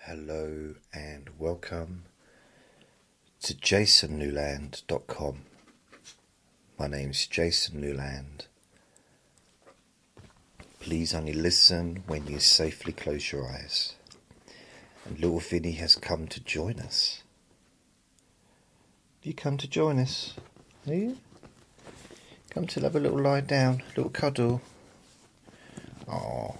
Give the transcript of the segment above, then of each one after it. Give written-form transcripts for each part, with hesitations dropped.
Hello and welcome to jasonnewland.com. My name's Jason Newland. Please only listen when you safely close your eyes. And little Vinny has come to join us. You come to join us, are you? Come to have a little lie down, a little cuddle. Oh.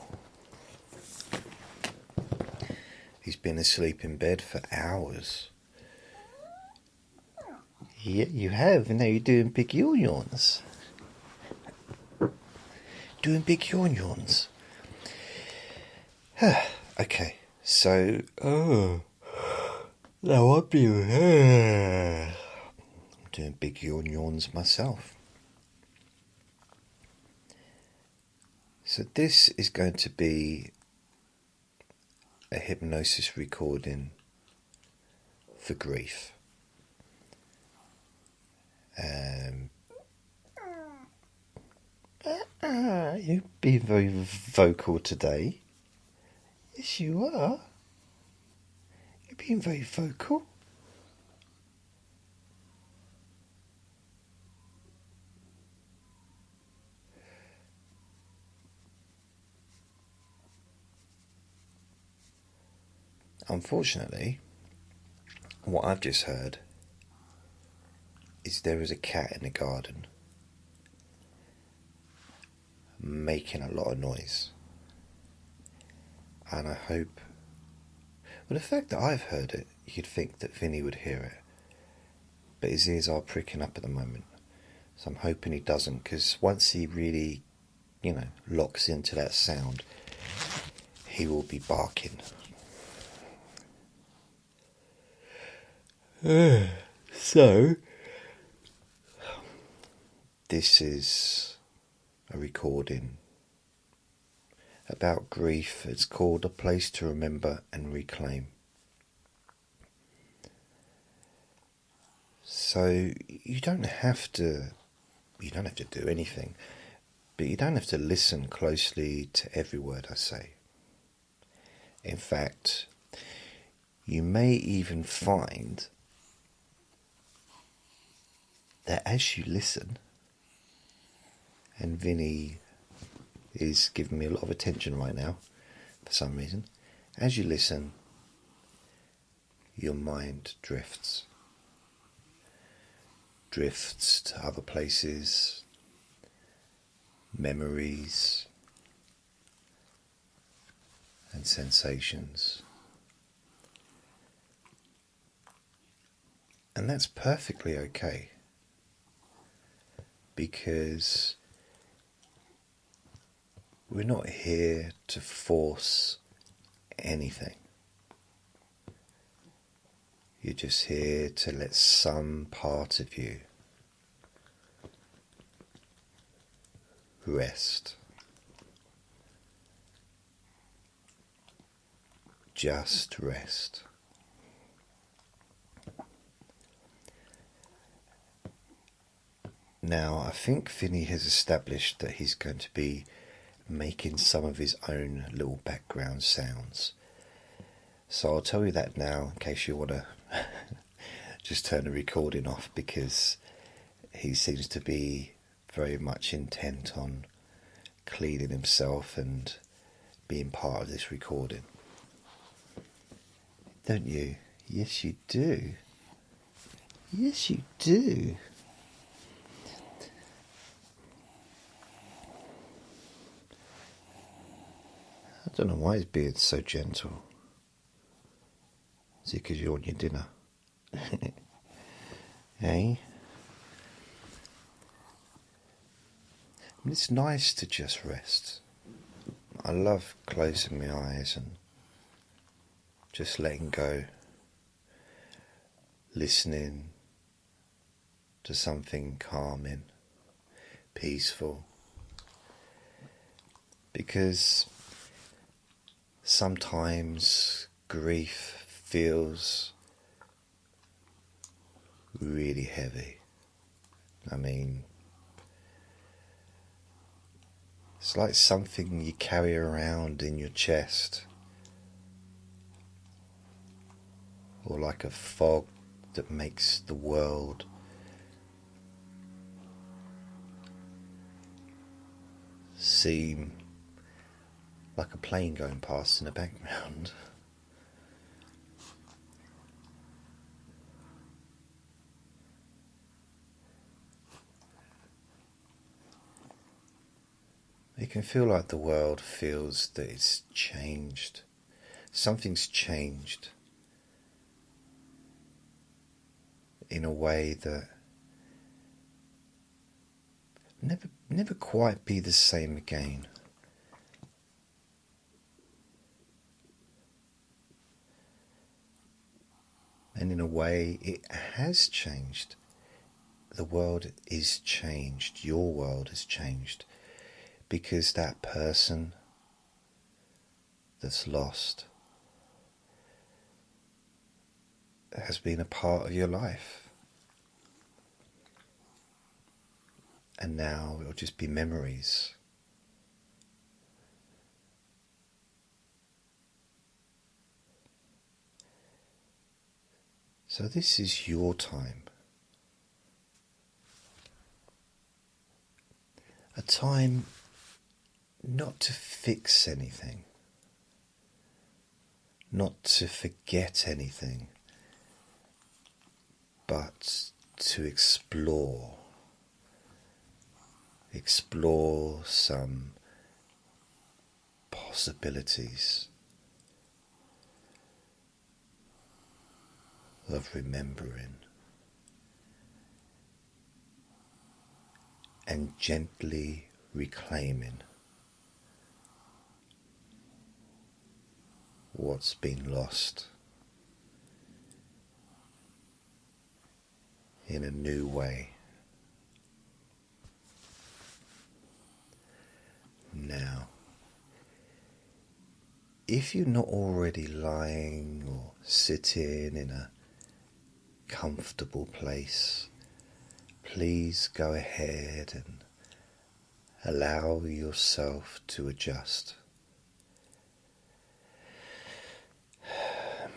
He's been asleep in bed for hours. Yeah, you have. Now you're doing big yawns. Doing big yawns. Okay, so now I'm doing big yawns myself. So this is going to be a hypnosis recording for grief. You've been very vocal today. Yes, you are. You've been very vocal. Unfortunately, what I've just heard is there is a cat in the garden making a lot of noise. And I hope, well, the fact that I've heard it, you'd think that Vinny would hear it. But his ears are pricking up at the moment. So I'm hoping he doesn't, because once he really, locks into that sound, he will be barking. So, this is a recording about grief. It's called A Place to Remember and Reclaim. So you don't have to do anything, but you don't have to listen closely to every word I say. In fact, you may even find that as you listen, and Vinny is giving me a lot of attention right now for some reason, as you listen, your mind drifts to other places, memories and sensations. And that's perfectly okay, because we're not here to force anything. You're just here to let some part of you rest. Just rest. Now, I think Vinny has established that he's going to be making some of his own little background sounds. So I'll tell you that now, in case you want to just turn the recording off, because he seems to be very much intent on cleaning himself and being part of this recording. Don't you? Yes, you do. Yes, you do. I don't know why his beard's so gentle. Is it because you're on your dinner? Eh? It's nice to just rest. I love closing my eyes and just letting go, listening to something calming, peaceful. Because sometimes grief feels really heavy. I mean, it's like something you carry around in your chest or like a fog that makes the world seem like a plane going past in the background. You can feel like the world feels that it's changed. Something's changed in a way that never quite be the same again. And in a way, it has changed. The world is changed. Your world has changed. Because that person that's lost has been a part of your life. And now it'll just be memories. So this is your time. A time not to fix anything, not to forget anything, but to explore some possibilities of remembering, and gently reclaiming what's been lost in a new way. Now, if you're not already lying or sitting in a comfortable place, please go ahead and allow yourself to adjust.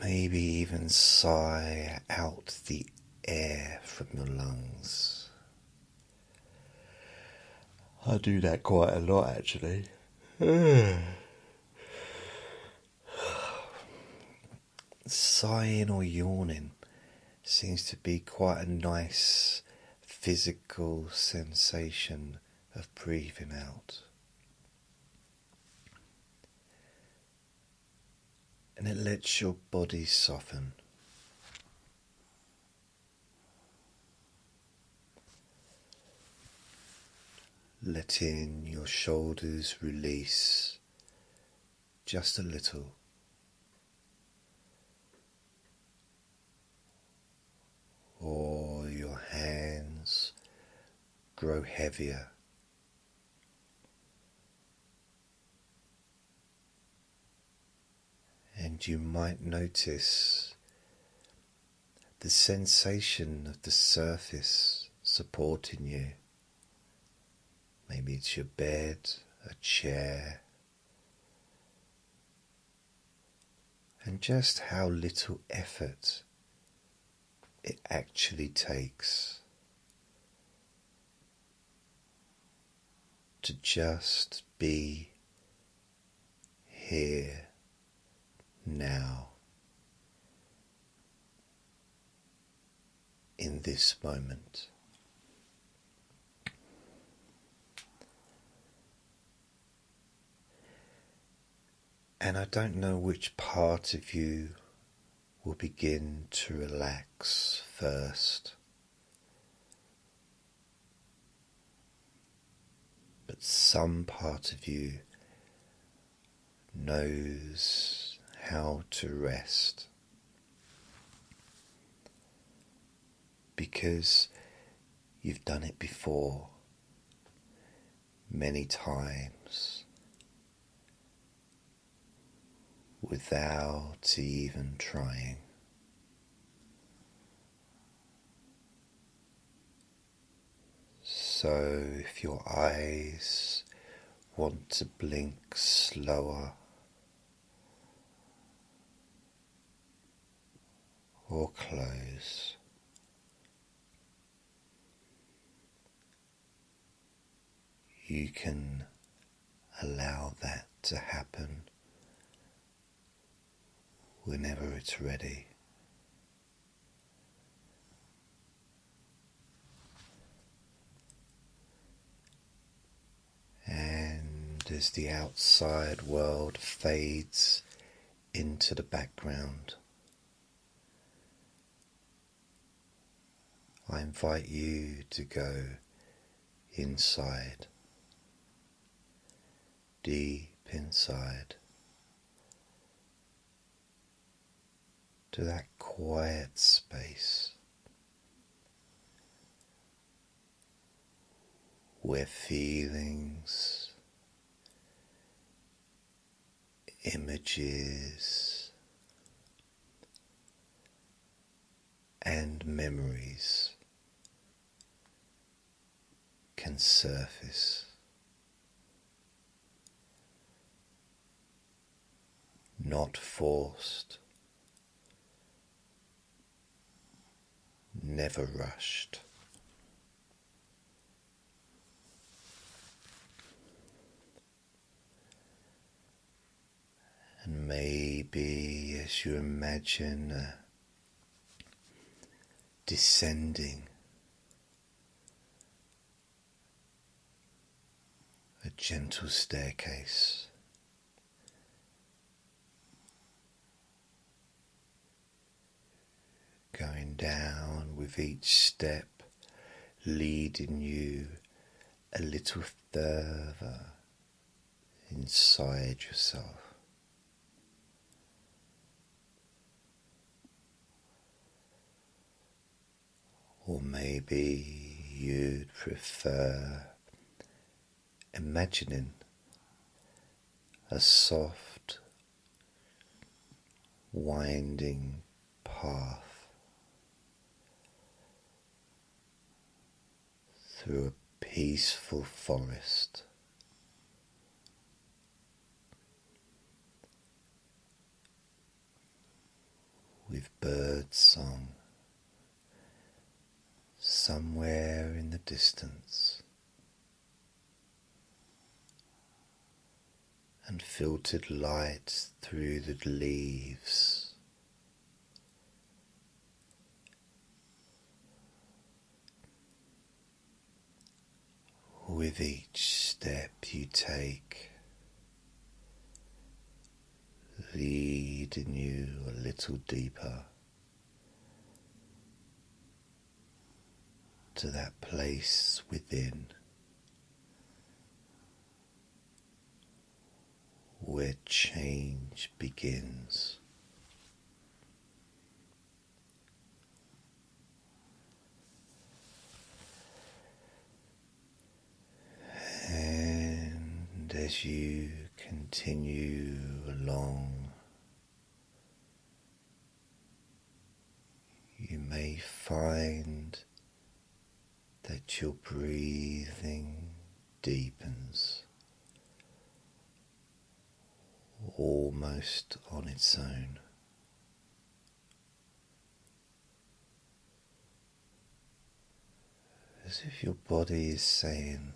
Maybe even sigh out the air from your lungs. I do that quite a lot, actually. Sighing or yawning seems to be quite a nice physical sensation of breathing out. And it lets your body soften. Letting your shoulders release just a little. Or your hands grow heavier. And you might notice the sensation of the surface supporting you. Maybe it's your bed, a chair, and just how little effort it actually takes to just be here now in this moment. And I don't know which part of you will begin to relax first, but some part of you knows how to rest because you've done it before many times without even trying. So if your eyes want to blink slower or close. You can allow that to happen whenever it's ready. And as the outside world fades into the background, I invite you to go inside, deep inside, to that quiet space where feelings, images, and memories can surface. Not forced, never rushed. And maybe as you imagine descending a gentle staircase, going down with each step, leading you a little further inside yourself. Or maybe you'd prefer imagining a soft, winding path through a peaceful forest, with bird song somewhere in the distance, and filtered light through the leaves. With each step you take, leading you a little deeper to that place within where change begins. And as you continue along, you may find that your breathing deepens almost on its own. As if your body is saying,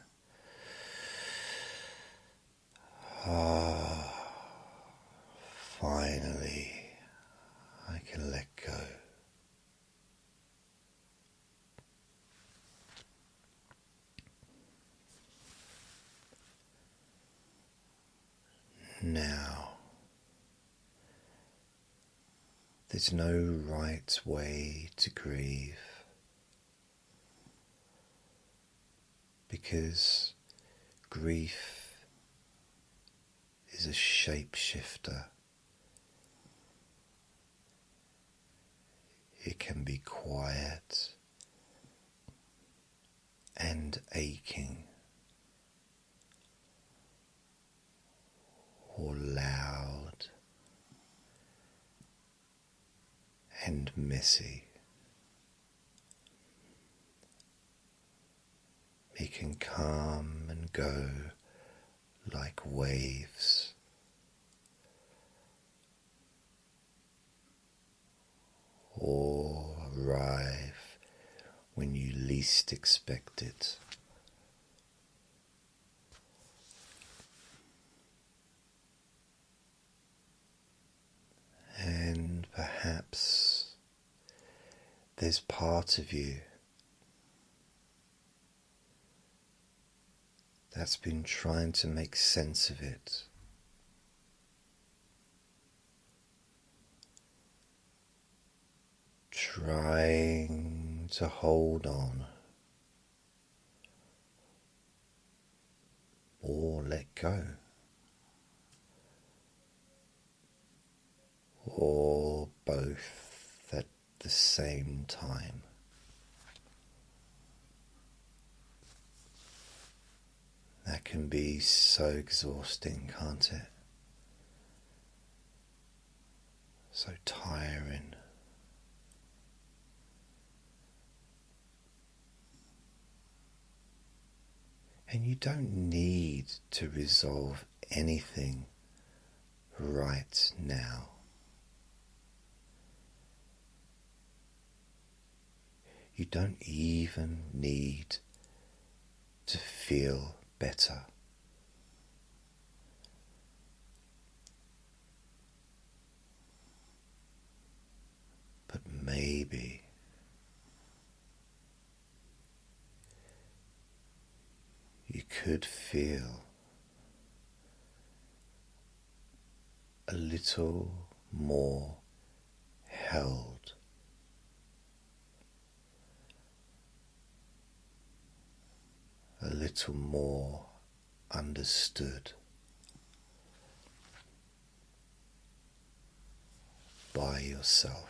finally I can let go. Now, there's no right way to grieve, because grief is a shapeshifter. It can be quiet and aching, or loud and messy. It can come and go like waves, or least expected. And perhaps there's part of you that's been trying to make sense of it. Trying to hold on or let go, or both at the same time. That can be so exhausting, can't it? So tiring. And you don't need to resolve anything right now. You don't even need to feel better. But maybe you could feel a little more held, a little more understood by yourself.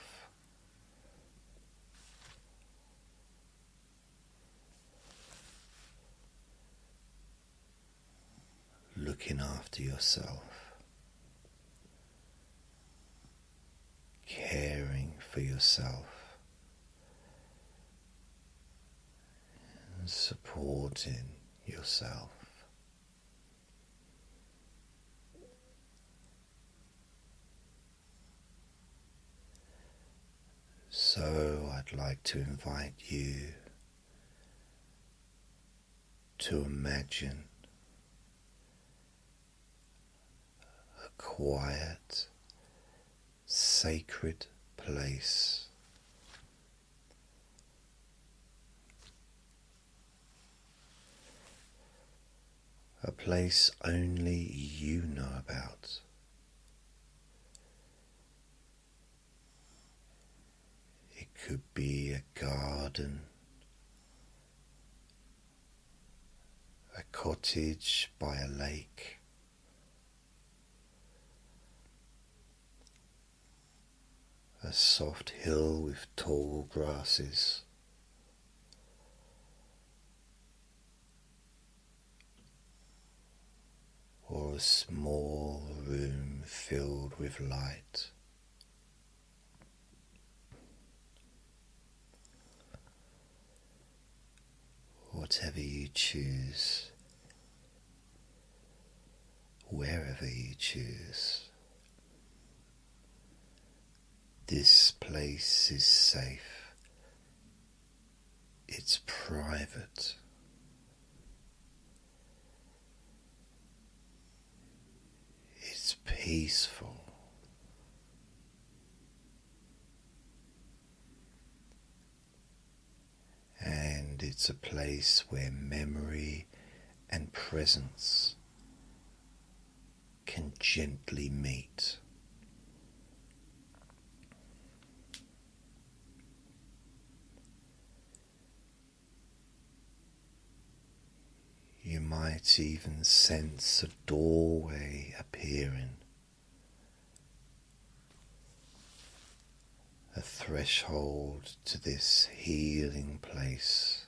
Looking after yourself, caring for yourself, and supporting yourself. So I'd like to invite you to imagine a quiet, sacred place. A place only you know about. It could be a garden, a cottage by a lake, a soft hill with tall grasses, or a small room filled with light. Whatever you choose, wherever you choose, this place is safe, it's private, it's peaceful, and it's a place where memory and presence can gently meet. You might even sense a doorway appearing, a threshold to this healing place.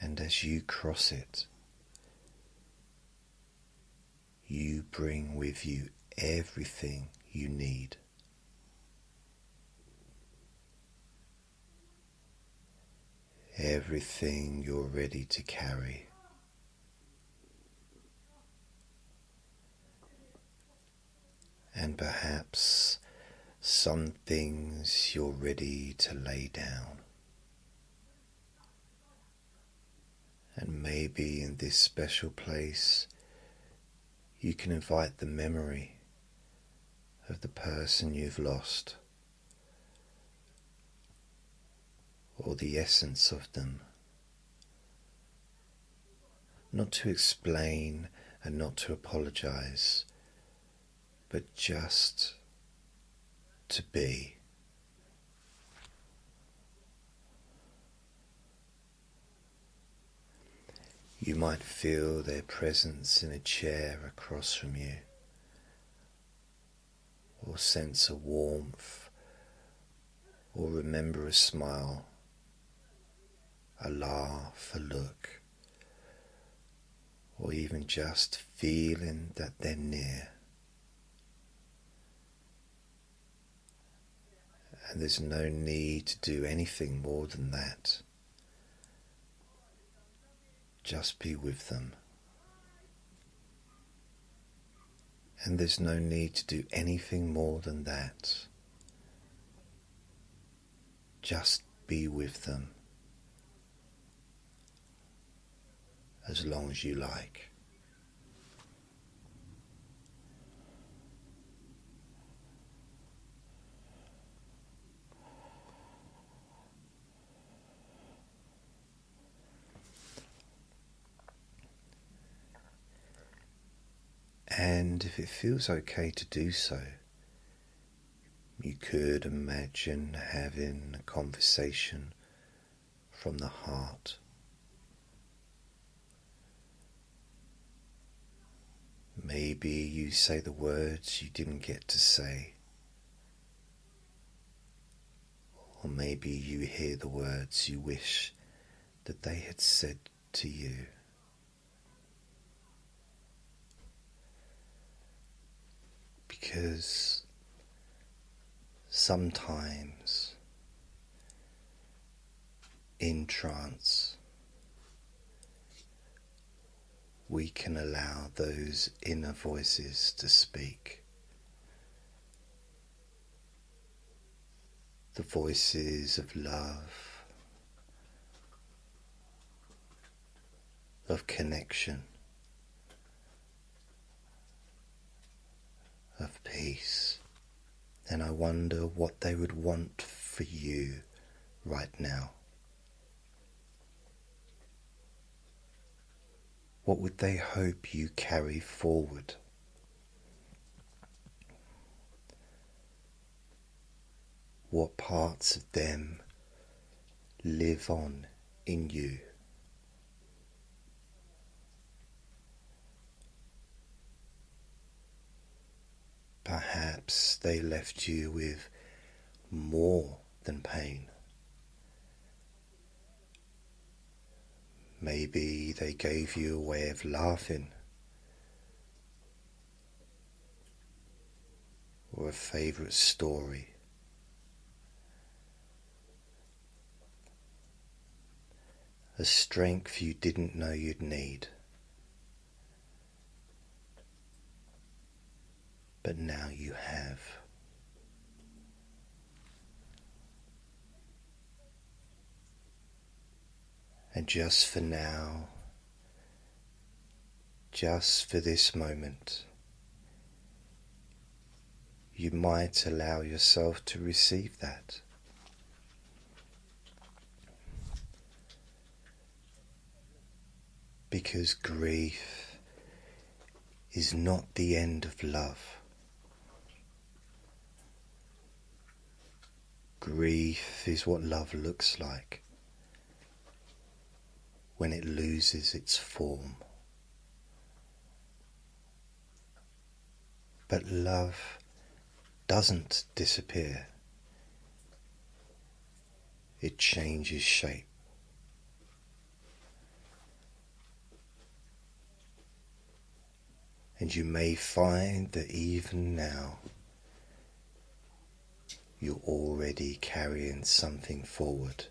And as you cross it, you bring with you everything you need. Everything you're ready to carry. And perhaps some things you're ready to lay down. And maybe in this special place you can invite the memory of the person you've lost, or the essence of them. Not to explain and not to apologize, but just to be. You might feel their presence in a chair across from you, or sense a warmth, or remember a smile, a laugh, a look, or even just feeling that they're near. And there's no need to do anything more than that. Just be with them. And there's no need to do anything more than that. Just be with them as long as you like. And if it feels okay to do so, you could imagine having a conversation from the heart. Maybe you say the words you didn't get to say, or maybe you hear the words you wish that they had said to you. Because sometimes in trance we can allow those inner voices to speak. The voices of love, of connection, of peace. And I wonder what they would want for you right now. What would they hope you carry forward? What parts of them live on in you? Perhaps they left you with more than pain. Maybe they gave you a way of laughing, or a favourite story. A strength you didn't know you'd need, but now you have. And just for now, just for this moment, you might allow yourself to receive that. Because grief is not the end of love. Grief is what love looks like when it loses its form. But love doesn't disappear. It changes shape. And you may find that even now you're already carrying something forward.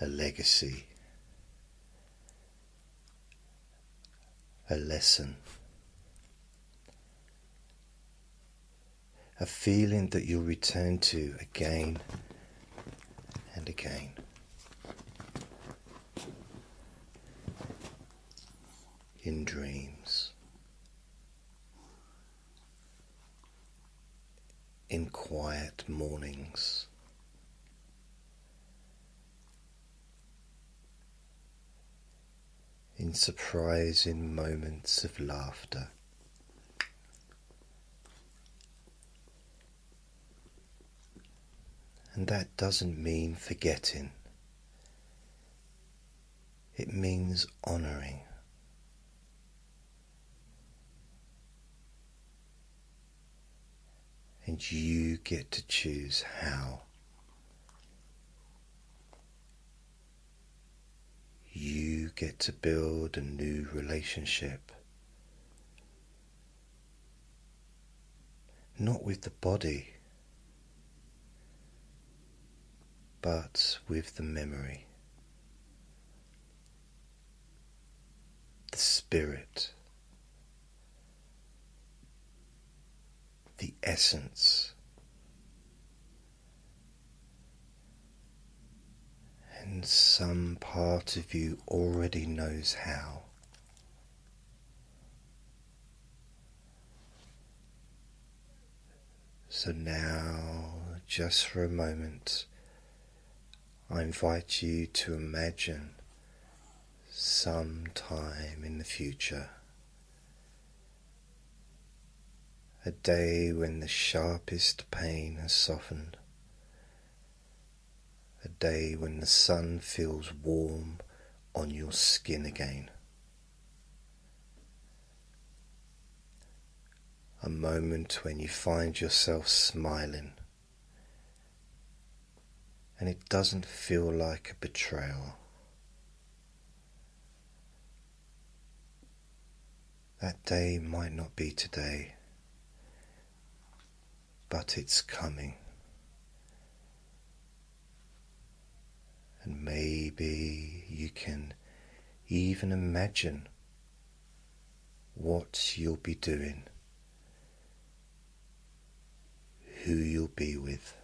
A legacy, a lesson, a feeling that you'll return to again and again. In dreams, in quiet mornings, in surprising moments of laughter. And that doesn't mean forgetting. It means honouring. And you get to choose how. You get to build a new relationship. Not with the body, but with the memory, the spirit, the essence, and some part of you already knows how. So now, just for a moment, I invite you to imagine some time in the future, a day when the sharpest pain has softened, a day when the sun feels warm on your skin again, a moment when you find yourself smiling and it doesn't feel like a betrayal. That day might not be today, but it's coming. And maybe you can even imagine what you'll be doing, who you'll be with,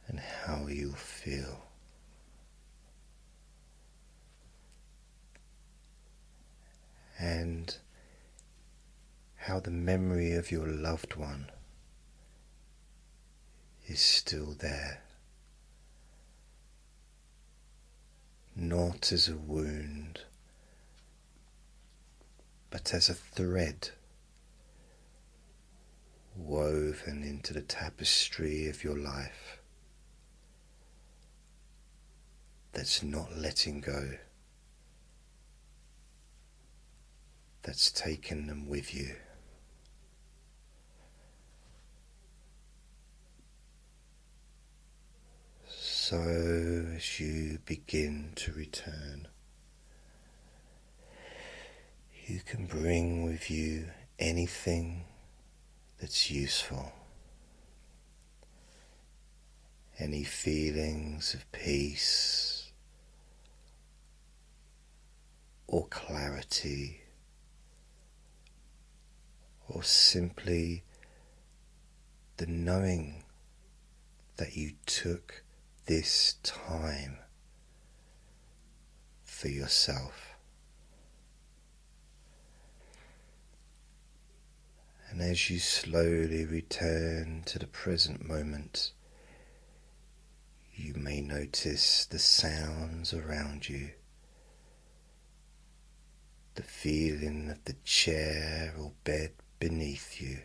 and how you'll feel. And how the memory of your loved one is still there, not as a wound, but as a thread woven into the tapestry of your life that's not letting go, that's taken them with you. So as you begin to return, you can bring with you anything that's useful, any feelings of peace or clarity, or simply the knowing that you took this time for yourself. And as you slowly return to the present moment, you may notice the sounds around you, the feeling of the chair or bed beneath you,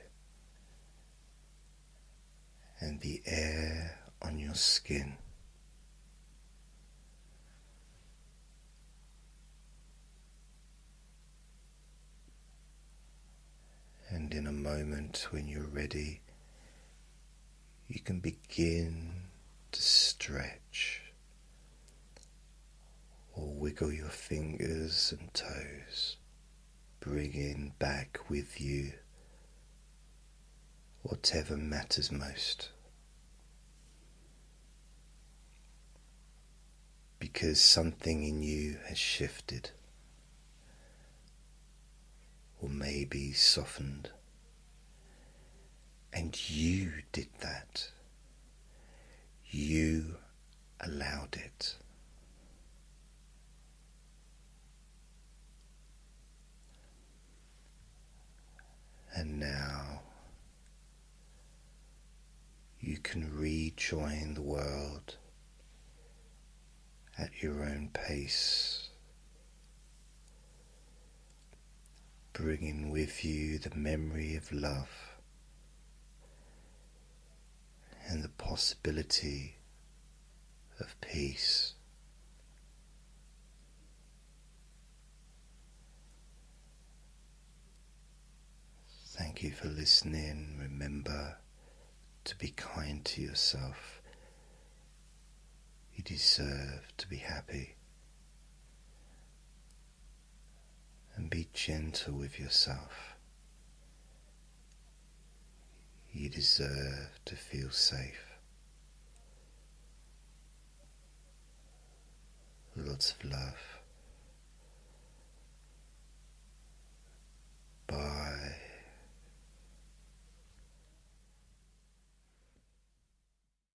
and the air on your skin. And in a moment when you're ready, you can begin to stretch or wiggle your fingers and toes, bringing back with you whatever matters most. Because something in you has shifted, or maybe softened, And you did that. You allowed it. And now you can rejoin the world at your own pace, bringing with you the memory of love and the possibility of peace. Thank you for listening. Remember to be kind to yourself. You deserve to be happy. And be gentle with yourself. You deserve to feel safe. Lots of love.